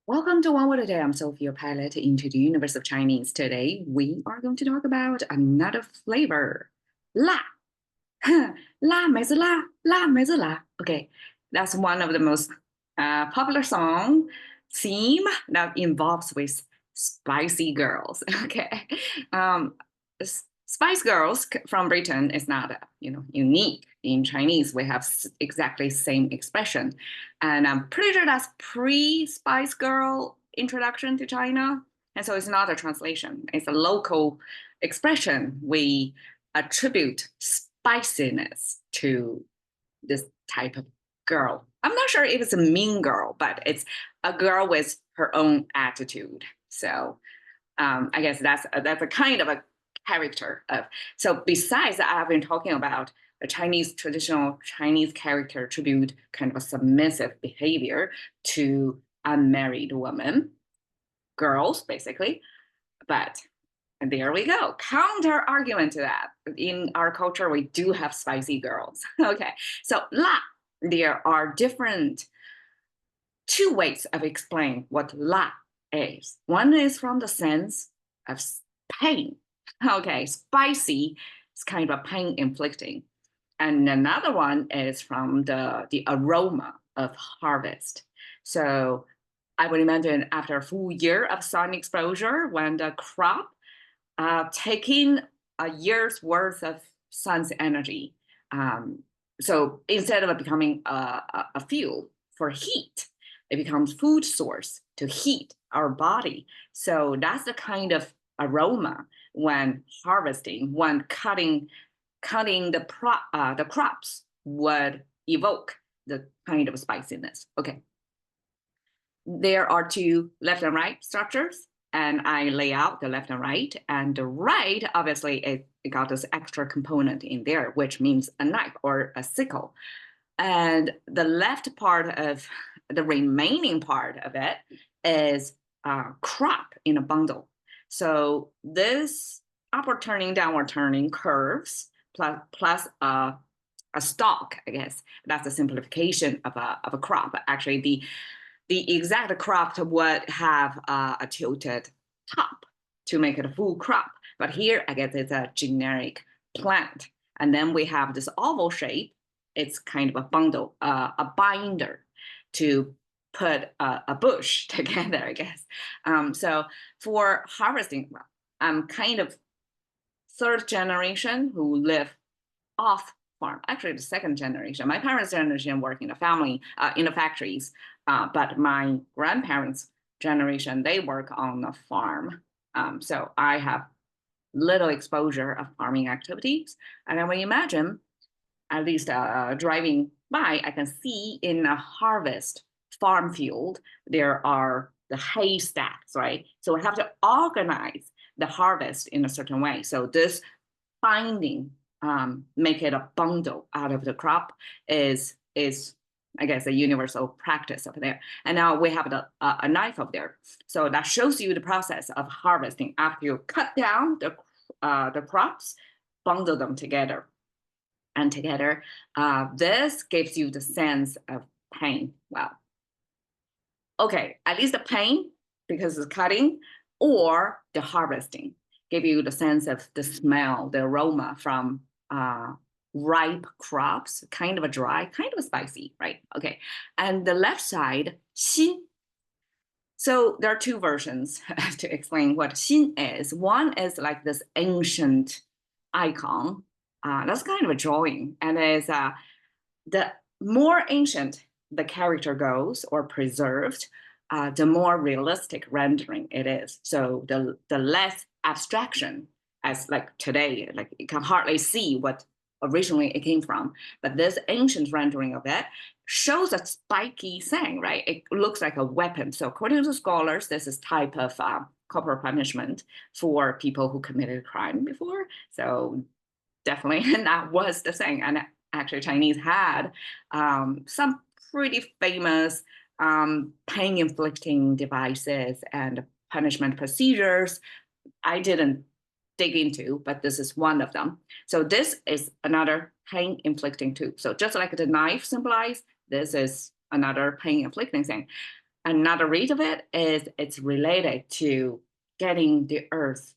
Welcome to One Word a Day. I'm Sophie, your pilot into the universe of Chinese. Today, we are going to talk about another flavor, la. 辣妹子辣，辣妹子辣. Okay, that's one of the most popular song theme that involves with spicy girls. Okay, um, Spice Girls from Britain is not unique. In Chinese, we have exactly same expression, and I'm pretty sure that's pre-Spice Girl introduction to China, and so it's not a translation. It's a local expression. We attribute spiciness to this type of girl. I'm not sure if it's a mean girl, but it's a girl with her own attitude. So I guess that's a kind of a character of. So besides that, I've been talking about the Chinese traditional Chinese character attribute kind of a submissive behavior to unmarried women, girls basically. But and there we go. Counter argument to that. In our culture, we do have spicy girls. Okay. So la, there are different two ways of explaining what la is. One is from the sense of pain. Okay, spicy is kind of pain inflicting. And another one is from the aroma of harvest. So I would imagine after a full year of sun exposure, when the crop taking a year's worth of sun's energy. So instead of becoming a fuel for heat, it becomes food source to heat our body. So that's the kind of aroma when harvesting, when cutting the crops would evoke the kind of spiciness. Okay. There are two left and right structures, and I lay out the left and right. And the right, obviously, it got this extra component in there, which means a knife or a sickle. And the left part of the remaining part of it is crop in a bundle. So this upward turning, downward turning curves plus a stalk, I guess. That's a simplification of a crop. Actually, the exact crop would have a tilted top to make it a full crop. But here, I guess it's a generic plant. And then we have this oval shape. It's kind of a bundle, a binder to put a bush together, I guess. So for harvesting, well, I'm kind of third generation who live off farm. Actually, the second generation. My parents' generation work in a family, in the factories, but my grandparents' generation, they work on the farm. So I have little exposure of farming activities. And I would imagine, at least driving by, I can see in a harvest farm field, there are the haystacks, right? So we have to organize the harvest in a certain way. So this finding make it a bundle out of the crop is I guess a universal practice over there. And now we have a knife over there. So that shows you the process of harvesting after you cut down the crops, bundle them together. And together, this gives you the sense of pain. Well, okay, at least the pain because it's cutting or the harvesting give you the sense of the smell, the aroma from ripe crops, kind of a dry, kind of a spicy, right? Okay. And the left side, xin. So there are two versions to explain what xin is. One is like this ancient icon. That's kind of a drawing. And is the more ancient the character goes or preserved, the more realistic rendering it is. So the less abstraction as like today, like you can hardly see what originally it came from. But this ancient rendering of it shows a spiky thing, right? It looks like a weapon. So according to scholars, this is type of corporal punishment for people who committed a crime before. So definitely, and that was the thing. And actually, Chinese had some pretty famous pain-inflicting devices and punishment procedures. I didn't dig into, but this is one of them. So this is another pain-inflicting too. So just like the knife symbolized, this is another pain-inflicting thing. Another read of it is it's related to getting the earth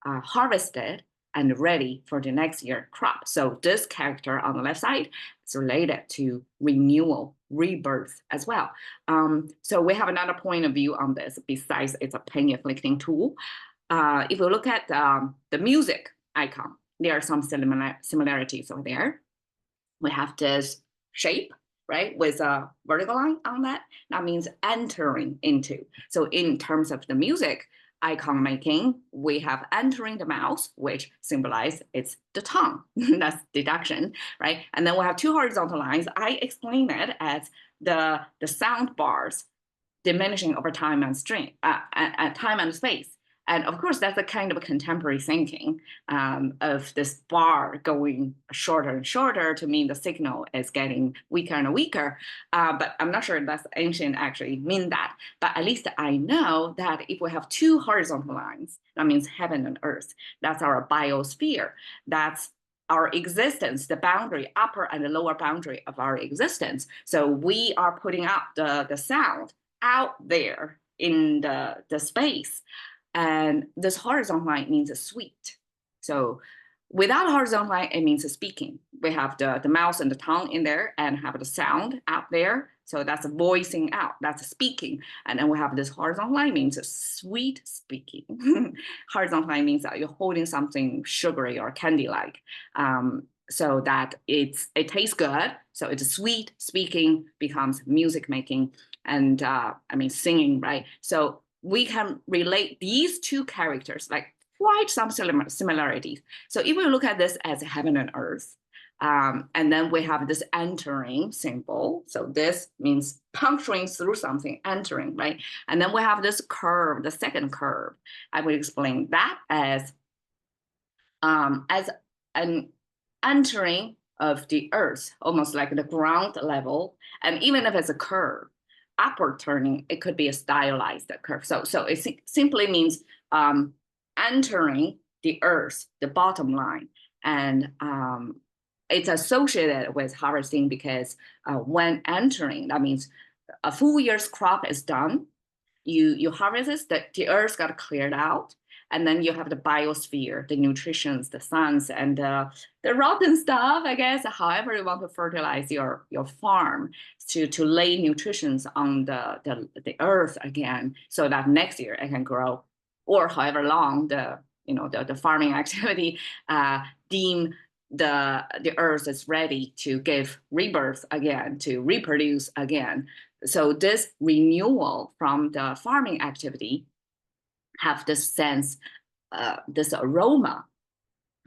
harvested and ready for the next year crop. So this character on the left side is related to renewal, rebirth as well. So we have another point of view on this besides it's a pain inflicting tool. If we look at the music icon, there are some similarities over there. We have this shape, right, with a vertical line on that. That means entering into. So in terms of the music icon making, we have entering the mouth, which symbolizes it's the tongue. That's deduction, right? And then we have two horizontal lines. I explain it as the sound bars diminishing over time and time and space. And of course, that's a kind of a contemporary thinking of this bar going shorter and shorter to mean the signal is getting weaker and weaker. But I'm not sure that's ancient actually mean that. But at least I know that if we have two horizontal lines, that means heaven and earth. That's our biosphere. That's our existence, the boundary, upper and the lower boundary of our existence. So we are putting out the sound out there in the space. And this horizontal line means a sweet. So without a horizontal line, it means a speaking. We have the mouth and the tongue in there and have the sound out there. So that's a voicing out, that's a speaking. And then we have this horizontal line means a sweet speaking. Horizontal line means that you're holding something sugary or candy-like. So that it tastes good. So it's sweet speaking becomes music making and singing, right? So we can relate these two characters, like quite some similarities. So if we look at this as heaven and earth, and then we have this entering symbol. So this means puncturing through something, entering, right? And then we have this curve, the second curve. I will explain that as an entering of the earth, almost like the ground level. And even if it's a curve, upward turning, it could be a stylized curve. So it simply means entering the earth, the bottom line. And it's associated with harvesting because when entering, that means a full year's crop is done. You harvest it, the earth got cleared out. And then you have the biosphere, the nutritions, the suns, and the rotten stuff, I guess, however you want to fertilize your farm to lay nutritions on the earth again, so that next year it can grow, or however long the farming activity deem the earth is ready to give rebirth again, to reproduce again. So this renewal from the farming activity have this sense, this aroma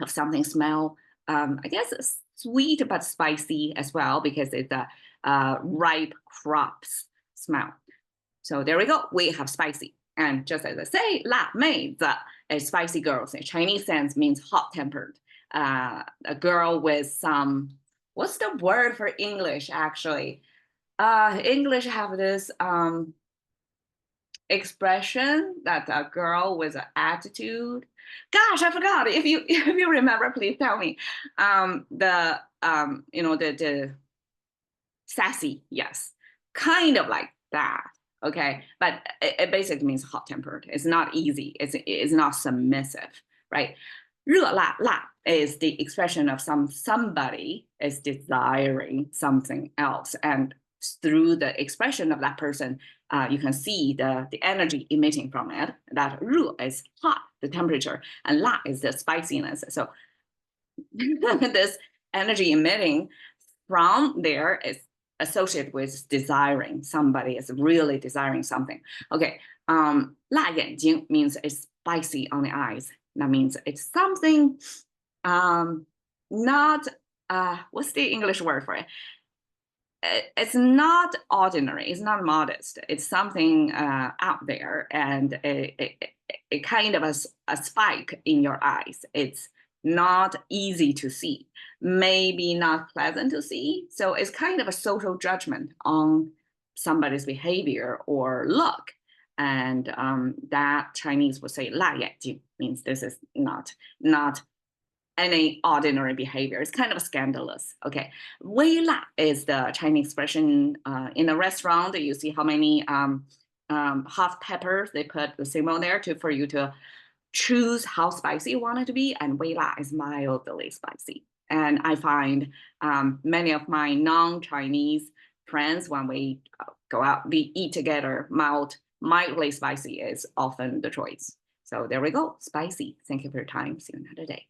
of something smell, I guess sweet but spicy as well, because it's a ripe crops smell. So there we go, we have spicy. And just as I say, 辣妹子 is spicy girls. In Chinese sense means hot-tempered. A girl with some, what's the word for English actually? English have this expression that a girl with an attitude. Gosh, I forgot. If you remember, please tell me. The sassy, yes, kind of like that. Okay, but it basically means hot-tempered. It's not easy. It's not submissive, right? 热辣辣 is the expression of somebody is desiring something else, and through the expression of that person, you can see the energy emitting from it. That 热 is hot, the temperature, and 辣 is the spiciness. So this energy emitting from there is associated with desiring. Somebody is really desiring something. Okay, 辣眼睛 means it's spicy on the eyes. That means it's something not, what's the English word for it? It's not ordinary, it's not modest. It's something out there, and it kind of a spike in your eyes. It's not easy to see, maybe not pleasant to see. So it's kind of a social judgment on somebody's behavior or look. And that Chinese would say 辣眼睛 means this is not any ordinary behavior. It's kind of scandalous. Okay, 微辣 is the Chinese expression in a restaurant. You see how many hot peppers. They put the symbol there for you to choose how spicy you want it to be, and Weila is mildly spicy. And I find many of my non-Chinese friends, when we go out, we eat together, mildly spicy is often the choice. So there we go, spicy. Thank you for your time. See you another day.